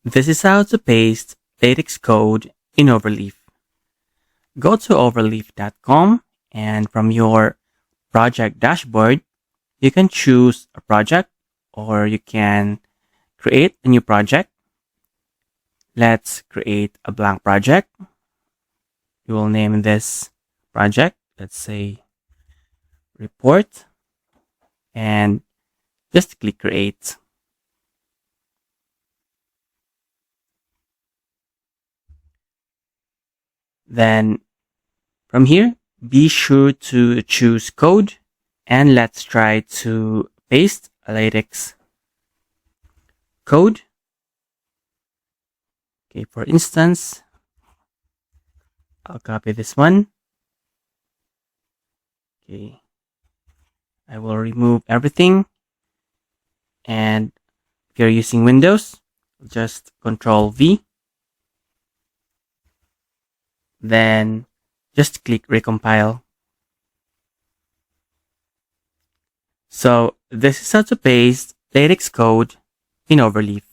This is how to paste LaTeX code in Overleaf. Go to overleaf.com and from your project dashboard, you can choose a project or you can create a new project. Let's create a blank project. We will name this project, let's say report, and just click create. Then from here, be sure to choose code and let's try to paste a LaTeX code. Okay, for instance, I'll copy this one. Okay, I will remove everything. And if you're using Windows, just Control V. Then just click recompile. So this is how to paste LaTeX code in Overleaf.